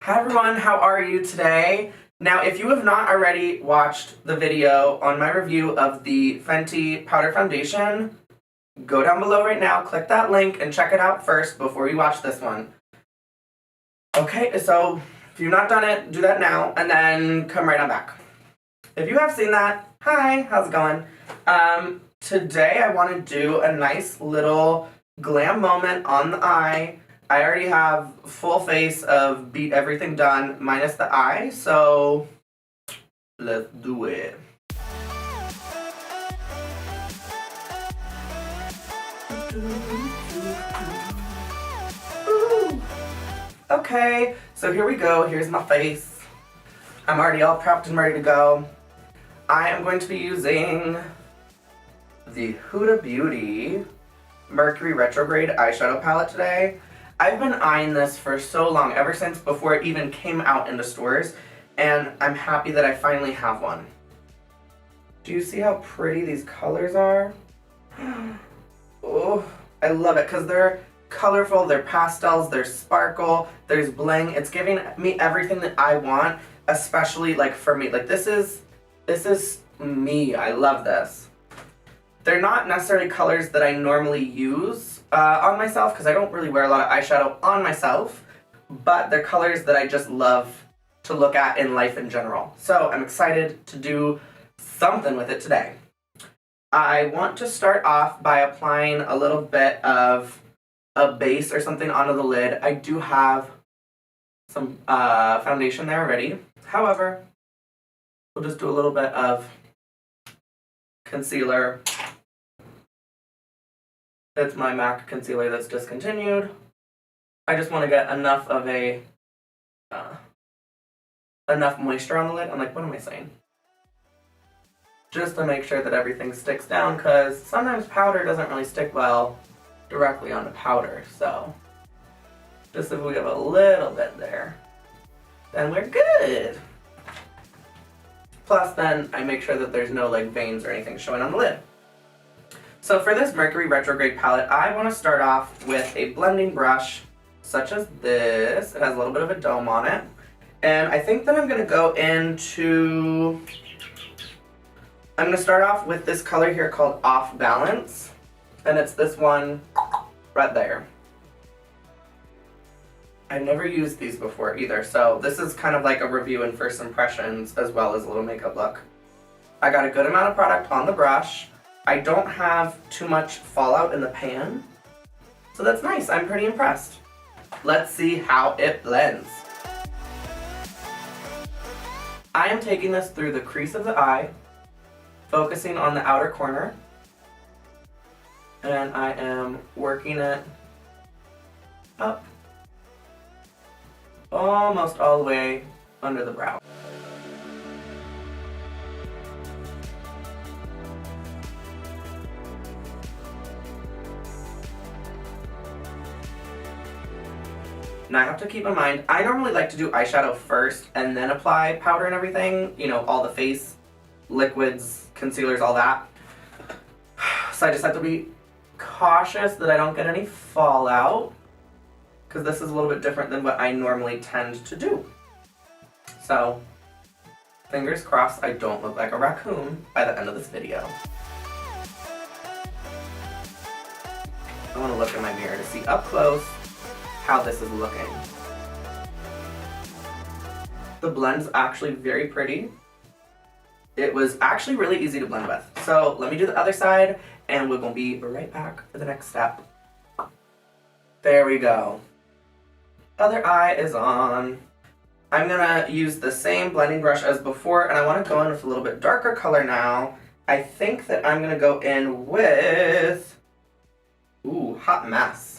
Hi everyone, how are you today? Now, if you have not already watched the video on my review of the Fenty Powder Foundation, go down below right now, click that link, and check it out first before you watch this one. Okay, so if you've not done it, do that now, and then come right on back. If you have seen that, hi, how's it going? Today I want to do a nice little glam moment on the eye. I already have full face of Beat Everything done, minus the eye, so let's do it. Ooh. Okay, so here we go. Here's my face. I'm already all prepped and ready to go. I am going to be using the Huda Beauty Mercury Retrograde Eyeshadow Palette today. I've been eyeing this for so long, ever since before it even came out into stores, and I'm happy that I finally have one. Do you see how pretty these colors are? Oh, I love it because they're colorful, they're pastels, there's sparkle, there's bling. It's giving me everything that I want, especially like for me. Like this is me. I love this. They're not necessarily colors that I normally use on myself because I don't really wear a lot of eyeshadow on myself, but they're colors that I just love to look at in life in general. So I'm excited to do something with it today. I want to start off by applying a little bit of a base or something onto the lid. I do have some foundation there already. However, we'll just do a little bit of concealer. It's my MAC concealer that's discontinued. I just want to get enough of a, enough moisture on the lid. I'm like, what am I saying? Just to make sure that everything sticks down, because sometimes powder doesn't really stick well directly onto powder. So, just if we have a little bit there, then we're good. Plus then, I make sure that there's no like veins or anything showing on the lid. So for this Mercury Retrograde palette, I want to start off with a blending brush, such as this. It has a little bit of a dome on it. And I think that I'm going to go into... I'm going to start off with this color here called Off Balance. And it's this one right there. I've never used these before either, so this is kind of like a review and first impressions as well as a little makeup look. I got a good amount of product on the brush. I don't have too much fallout in the pan, so that's nice. I'm pretty impressed. Let's see how it blends. I am taking this through the crease of the eye, focusing on the outer corner, and I am working it up, almost all the way under the brow. Now I have to keep in mind, I normally like to do eyeshadow first and then apply powder and everything, you know, all the face, liquids, concealers, all that. So I just have to be cautious that I don't get any fallout, because this is a little bit different than what I normally tend to do. So, fingers crossed I don't look like a raccoon by the end of this video. I want to look in my mirror to see up close how this is looking. The blend's actually very pretty. It was actually really easy to blend with. So let me do the other side and we're gonna be right back for the next step. There we go. Other eye is on. I'm gonna use the same blending brush as before, and I wanna go in with a little bit darker color now. I think that I'm gonna go in with, ooh, Hot Mess.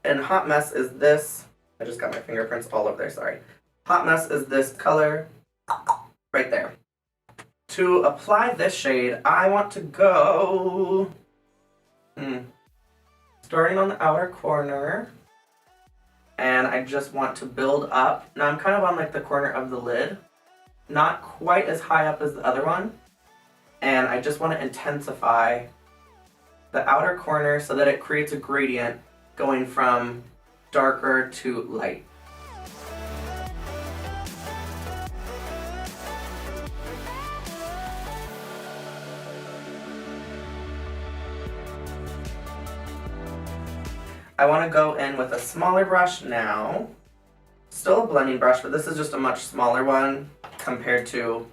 And Hot Mess is this, I just got my fingerprints all over there, sorry. Hot Mess is this color right there. To apply this shade, I want to go, starting on the outer corner, and I just want to build up. Now I'm kind of on like the corner of the lid, not quite as high up as the other one, and I just want to intensify the outer corner so that it creates a gradient going from darker to light. I want to go in with a smaller brush now. Still a blending brush, but this is just a much smaller one compared to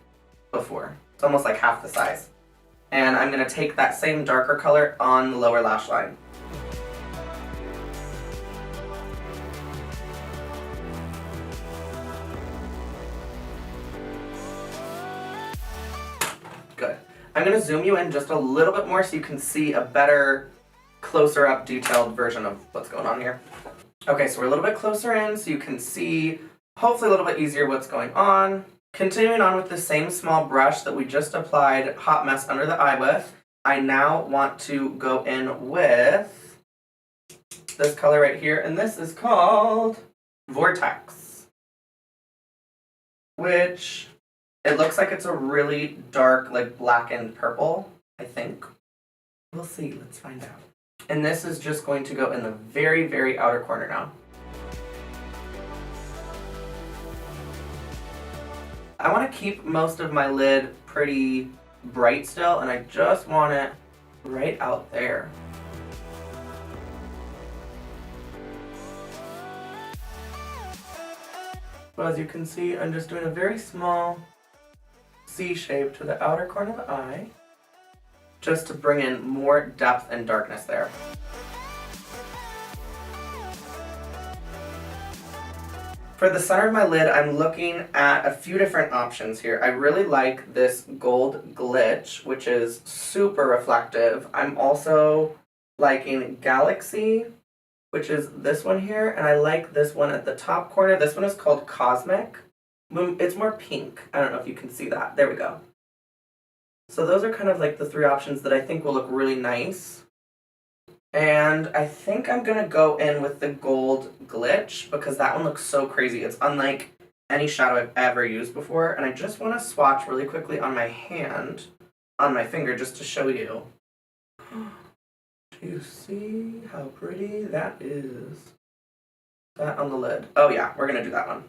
before. It's almost like half the size. And I'm going to take that same darker color on the lower lash line. Good. I'm going to zoom you in just a little bit more so you can see a better, closer up, detailed version of what's going on here. Okay, so we're a little bit closer in so you can see, hopefully a little bit easier, what's going on. Continuing on with the same small brush that we just applied Hot Mess under the eye with, I now want to go in with this color right here, and this is called Vortex, which it looks like it's a really dark, like blackened purple, I think. We'll see, let's find out. And this is just going to go in the very, very outer corner now. I want to keep most of my lid pretty bright still, and I just want it right out there. So as you can see, I'm just doing a very small C shape to the outer corner of the eye, just to bring in more depth and darkness there. For the center of my lid, I'm looking at a few different options here. I really like this gold glitch, which is super reflective. I'm also liking Galaxy, which is this one here, and I like this one at the top corner. This one is called Cosmic. It's more pink. I don't know if you can see that. There we go. So those are kind of like the three options that I think will look really nice. And I think I'm going to go in with the gold glitch because that one looks so crazy. It's unlike any shadow I've ever used before. And I just want to swatch really quickly on my hand, on my finger, just to show you. Do you see how pretty that is? That on the lid. Oh yeah, we're going to do that one.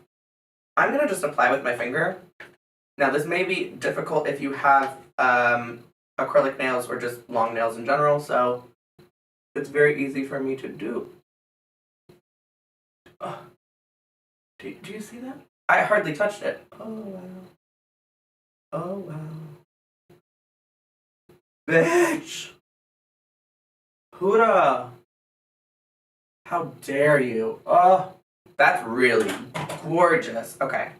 I'm going to just apply with my finger. Now this may be difficult if you have acrylic nails or just long nails in general, so it's very easy for me to do. Oh. Do you see that? I hardly touched it. Oh, wow. Oh, wow. Bitch! Huda! How dare you? Oh, that's really gorgeous. Okay.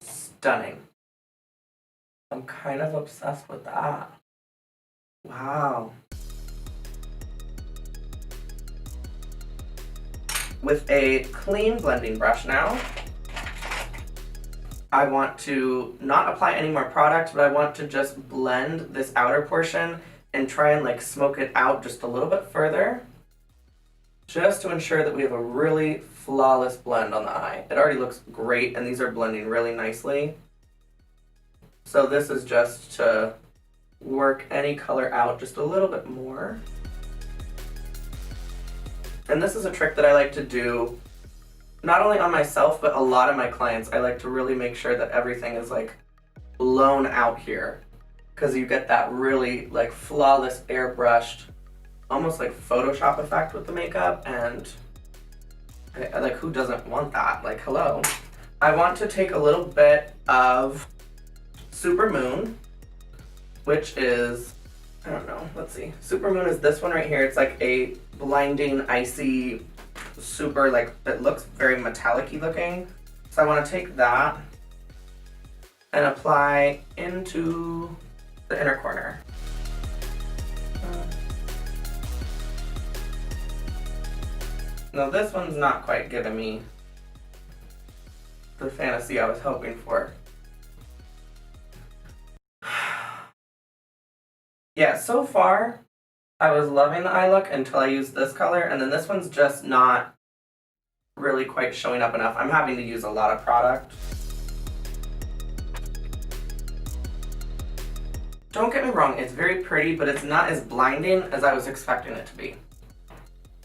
Stunning. I'm kind of obsessed with that. Wow. With a clean blending brush now, I want to not apply any more product, but I want to just blend this outer portion and try and like smoke it out just a little bit further, just to ensure that we have a really flawless blend on the eye. It already looks great, and these are blending really nicely. So this is just to work any color out just a little bit more. And this is a trick that I like to do, not only on myself, but a lot of my clients. I like to really make sure that everything is like blown out here, because you get that really like flawless airbrushed, almost like Photoshop effect with the makeup, and I like, who doesn't want that? Like, hello. I want to take a little bit of Supermoon, which is, I don't know, let's see. Supermoon is this one right here. It's like a blinding, icy, super, like, it looks very metallic-y looking. So I want to take that and apply into the inner corner. Now this one's not quite giving me the fantasy I was hoping for. Yeah, so far, I was loving the eye look until I used this color, and then this one's just not really quite showing up enough. I'm having to use a lot of product. Don't get me wrong, it's very pretty, but it's not as blinding as I was expecting it to be.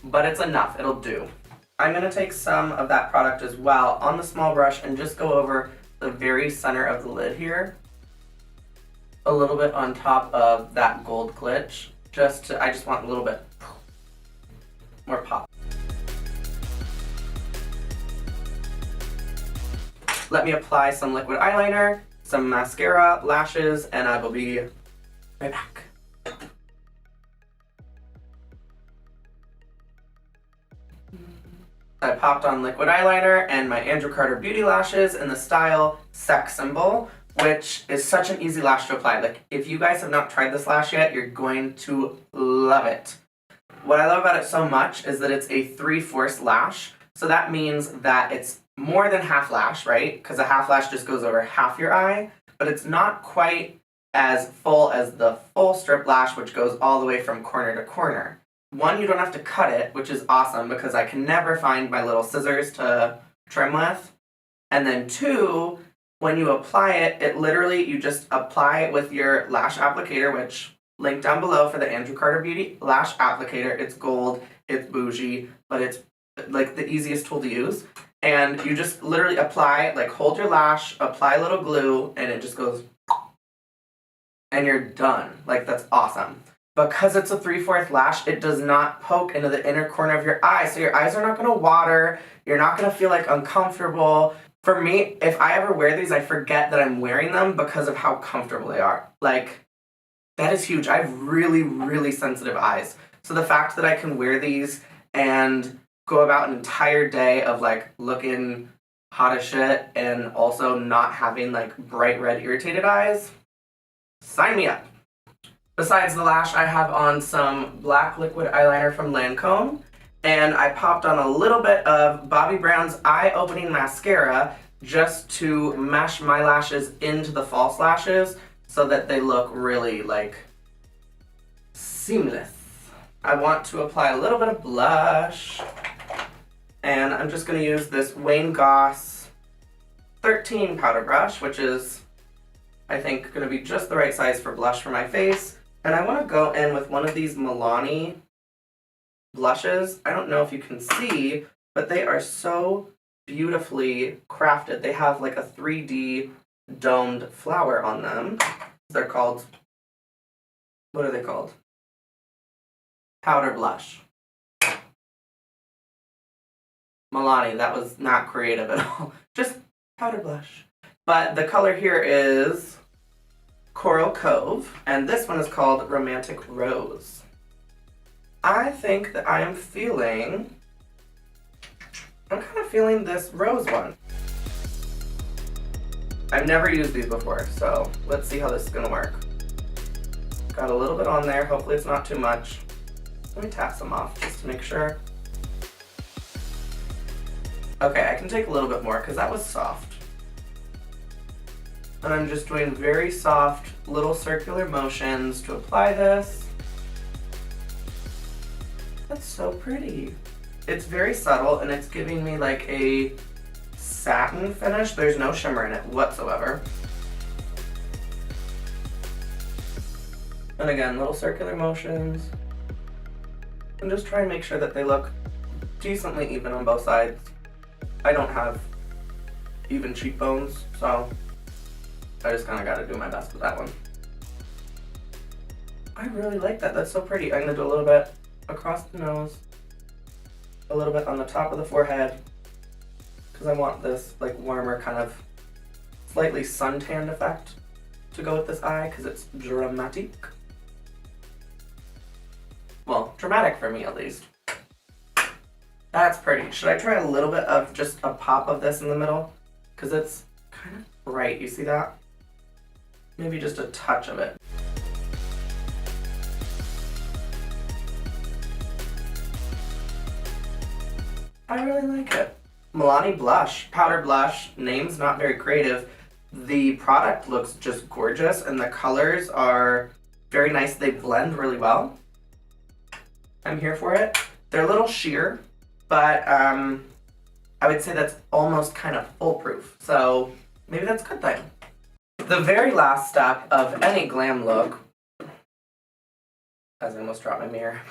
But it's enough, it'll do. I'm gonna take some of that product as well on the small brush and just go over the very center of the lid here. A little bit on top of that gold glitch. I just want a little bit. more pop. Let me apply some liquid eyeliner, some mascara, lashes, and I will be right back. I popped on liquid eyeliner and my Andrew Carter Beauty lashes in the style Sex Symbol, which is such an easy lash to apply. Like, if you guys have not tried this lash yet, you're going to love it. What I love about it so much is that it's a 3/4 lash, so that means that it's more than half lash, right? Because a half lash just goes over half your eye, but it's not quite as full as the full strip lash, which goes all the way from corner to corner. One, you don't have to cut it, which is awesome because I can never find my little scissors to trim with. And then two, when you apply it, it literally, you just apply it with your lash applicator, which link down below for the Andrew Carter Beauty lash applicator. It's gold, it's bougie, but it's like the easiest tool to use. And you just literally apply, like hold your lash, apply a little glue, and it just goes, and you're done. Like, that's awesome. Because it's a 3/4 lash, it does not poke into the inner corner of your eye, so your eyes are not going to water, you're not going to feel like uncomfortable. For me, if I ever wear these, I forget that I'm wearing them because of how comfortable they are. Like, that is huge. I have really, really sensitive eyes. So the fact that I can wear these and go about an entire day of like looking hot as shit and also not having like bright red irritated eyes, sign me up. Besides the lash, I have on some black liquid eyeliner from Lancome, and I popped on a little bit of Bobbi Brown's Eye Opening mascara just to mesh my lashes into the false lashes so that they look really like seamless. I want to apply a little bit of blush, and I'm just going to use this Wayne Goss 13 powder brush, which is, I think, going to be just the right size for blush for my face. And I want to go in with one of these Milani blushes. I don't know if you can see, but they are so beautifully crafted. They have like a 3D domed flower on them. They're called, what are they called? Powder blush. Milani, that was not creative at all. Just powder blush. But the color here is Coral Cove, and this one is called Romantic Rose. I think that I'm kind of feeling this rose one. I've never used these before, so let's see how this is gonna work. Got a little bit on there, hopefully it's not too much. Let me tap some off just to make sure. Okay, I can take a little bit more because that was soft. And I'm just doing very soft little circular motions to apply this. That's so pretty. It's very subtle and it's giving me like a satin finish. There's no shimmer in it whatsoever. And again, little circular motions. And just try and make sure that they look decently even on both sides. I don't have even cheekbones, so I just kind of got to do my best with that one. I really like that. That's so pretty. I'm going to do a little bit across the nose, a little bit on the top of the forehead, because I want this like warmer kind of slightly suntanned effect to go with this eye because it's dramatic. Well, dramatic for me at least. That's pretty. Should I try a little bit of just a pop of this in the middle? Because it's kind of bright. You see that? Maybe just a touch of it. I really like it. Milani blush, powder blush, name's not very creative. The product looks just gorgeous and the colors are very nice. They blend really well. I'm here for it. They're a little sheer, but I would say that's almost kind of foolproof. So maybe that's a good thing. The very last step of any glam look, as I almost dropped my mirror.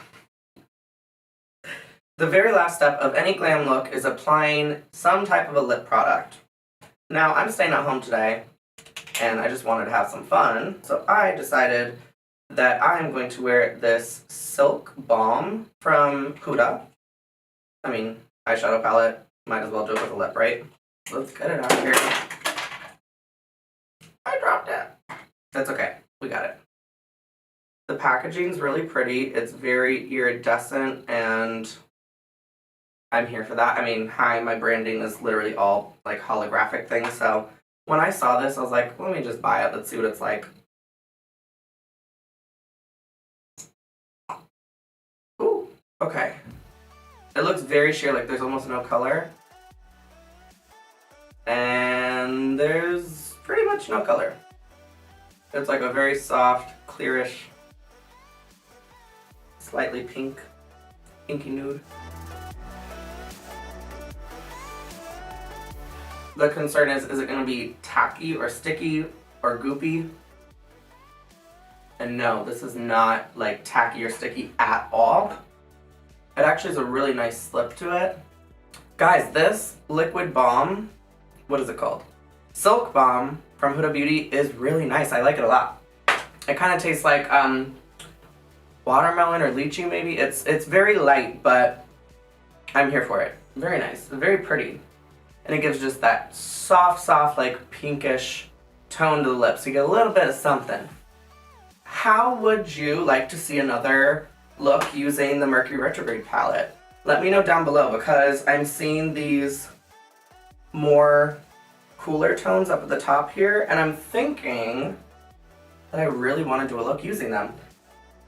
The very last step of any glam look is applying some type of a lip product. Now, I'm staying at home today, and I just wanted to have some fun, so I decided that I'm going to wear this Silk Balm from Huda. I mean, eyeshadow palette. Might as well do it with a lip, right? Let's get it out of here. I dropped it. That's okay. We got it. The packaging's really pretty. It's very iridescent, and I'm here for that. I mean, hi, my branding is literally all like holographic things, so when I saw this, I was like, let me just buy it. Let's see what it's like. Ooh, okay. It looks very sheer, like there's almost no color. And there's pretty much no color. It's like a very soft, clearish, slightly pink, pinky nude. The concern is it going to be tacky or sticky or goopy? And no, this is not like tacky or sticky at all. It actually has a really nice slip to it. Guys, this liquid balm, what is it called? Silk Balm from Huda Beauty is really nice. I like it a lot. It kind of tastes like watermelon or lychee maybe. It's very light, but I'm here for it. Very nice, very pretty. And it gives just that soft, like pinkish tone to the lips. You get a little bit of something. How would you like to see another look using the Mercury Retrograde palette? Let me know down below, because I'm seeing these more cooler tones up at the top here, and I'm thinking that I really want to do a look using them.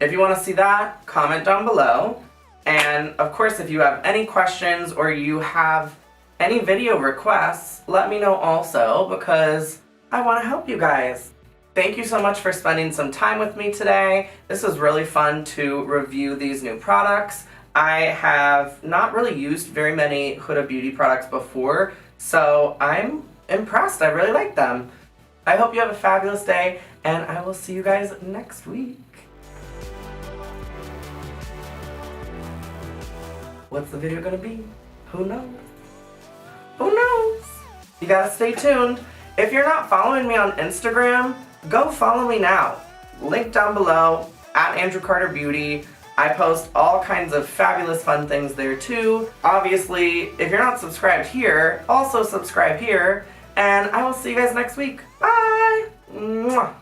If you want to see that, comment down below. And of course, if you have any questions or you have any video requests, let me know also, because I want to help you guys. Thank you so much for spending some time with me today. This was really fun to review these new products. I have not really used very many Huda Beauty products before, so I'm impressed. I really like them. I hope you have a fabulous day, and I will see you guys next week. What's the video gonna be? Who knows? Who knows? You gotta stay tuned. If you're not following me on Instagram, go follow me now. Link down below, @AndrewCarterBeauty. I post all kinds of fabulous fun things there too. Obviously, if you're not subscribed here, also subscribe here. And I will see you guys next week. Bye! Mwah.